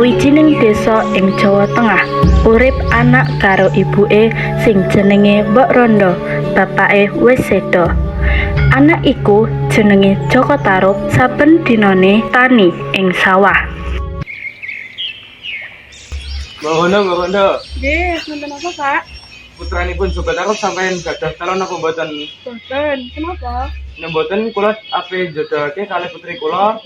sawijining désa ing Jawa Tengah. Urip anak karo ibuke sing jenenge Mbok Rondo, bapake wis seda. Anak iku jenenge Joko Tarub, saben dinane tani ing sawah. Mbak Rondo. Nggih, nonton apa, Kak? Putranipun Joko Tarub sampeyan gadah calon apa mboten? Boten. Kenapa? Nek mboten kula ape jodohake kalih putri kula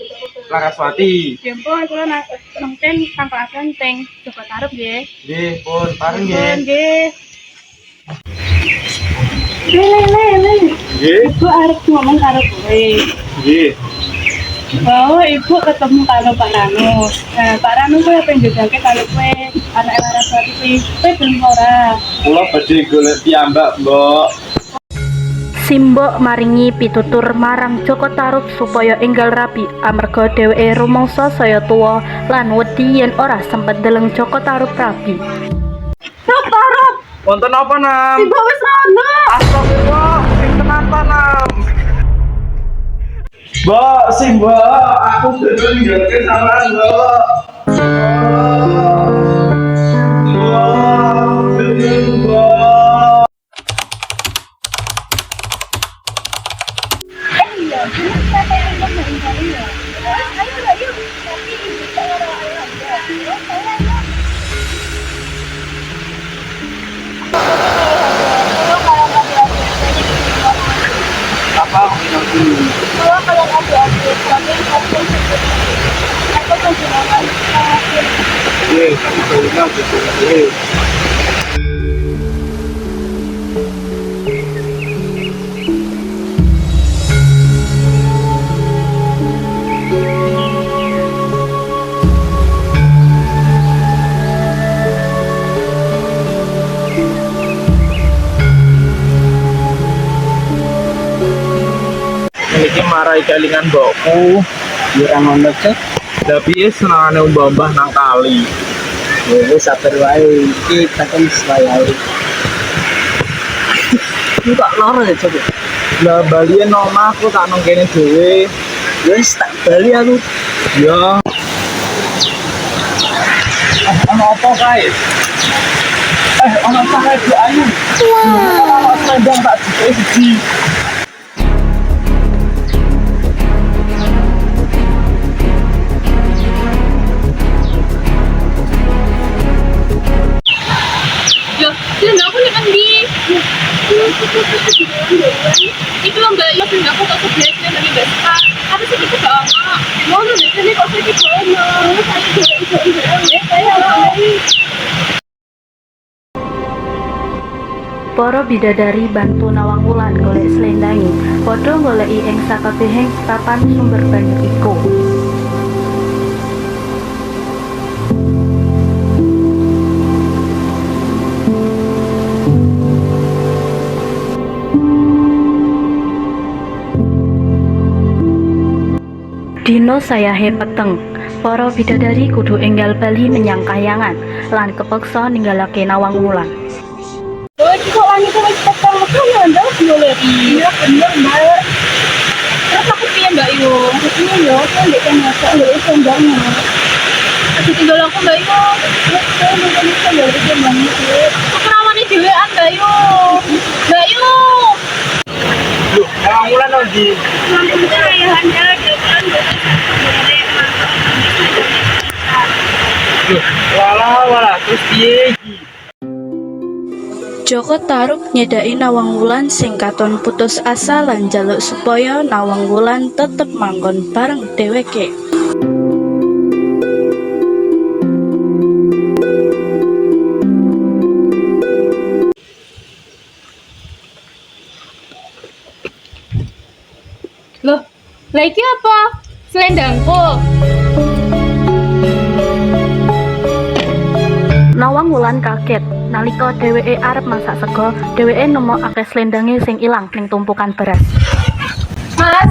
Laraswati. Ya ampun, kula nonton tangkalaken teng Joko Tarub nggih. Nggih, pun pareng Ampun, nggih. nggih. Le. Nggih. Ibu arep ngomong karo kowe. Nggih. Bahwa ibu ketemu karo Pak Ranu. Nah, Pak Ranu kuwi apa njogake karo kowe, anak Laraswati kuwi. Kowe belum ora. Kula badhe golek piyambak, Mbok. Simbok maringi pitutur marang Joko Tarub supaya enggal rabi amarga dheweke rumangsa saya tuwa lan wedi yen ora sempet deleng Joko Tarub rabi. Tarub, Wonten apa, Nam? ibu wis rono. Astagfirullah, sing tenan ta, Nam? Mbok, Mbok, aku bener ninggalke sampean, Mbok. Mbok, bener, Mbok. Apa aku bilang dulu? Kita udah gitu. Iki marai kelingan mbokku, Ora ngono cek, lha piye senengane mbah nang kali. wis sabar wae iki takon wae. Iki kok loro ya coba. Lah balien omah aku tak nang kene dhewe. Wis tak bali aku. Ya. Ono apa kae? Ono apa kae Bu Ayu? Ono selendang tak jikoki siji. Yo, sila aku nih Andi. Itu lo nggak yo sila aku tak sebelum dia lagi besar. Apa sih kita gak mau? Mau lu di sini kok sih kita mau? Saya Para bidadari bantu Nawang Wulan golek slendangi, padha goleki ing sakabehing papan sumber banyu iku. Dino sayahe peteng, para bidadari kudu enggal bali menyang kahyangan lan kepeksa ninggalake Nawang Wulan. Oh, kok langit wis petang kan ndak dioleri. Iya bener, Mbak. Terus aku piye, Mbak Yu? Ini yo kan ndek kan masak lho sendangnya. Aku tinggal aku, Mbak Yu. Terus saya mungkin bisa lho sendangnya. Kekrawane dhewean, Mbak Yu. Mbak Yu. Loh, Nawang Wulan ndi? Nanti kita ya hanya depan Loh, walah, terus piye iki? Joko Tarub nyedaki Nawang Wulan sing katon putus asa lan njaluk supaya Nawang Wulan tetep manggon bareng dheweke. Loh, lah iki apa? Selendangku. Nawang Wulan kaget nalika dheweke arep masak sego, dheweke nemu akeh slendange sing ilang ning tumpukan beras. Mas.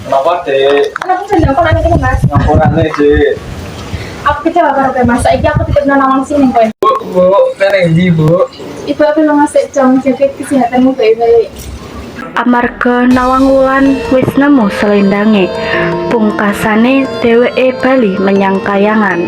Kenapa, Dek? Anakku selendangku nang iki, Mas. Ngampurane, Dek. Aku kecewa karo kowe, Mas. Saiki aku titip nang Nawang sini kowe. Bu, kene ndi, Bu? Ibu aku lo ngasih jam jaga kesehatanmu baik-baik. Amarga Nawang Wulan wis nemu selendange, pungkasane dheweke bali menyang kayangan.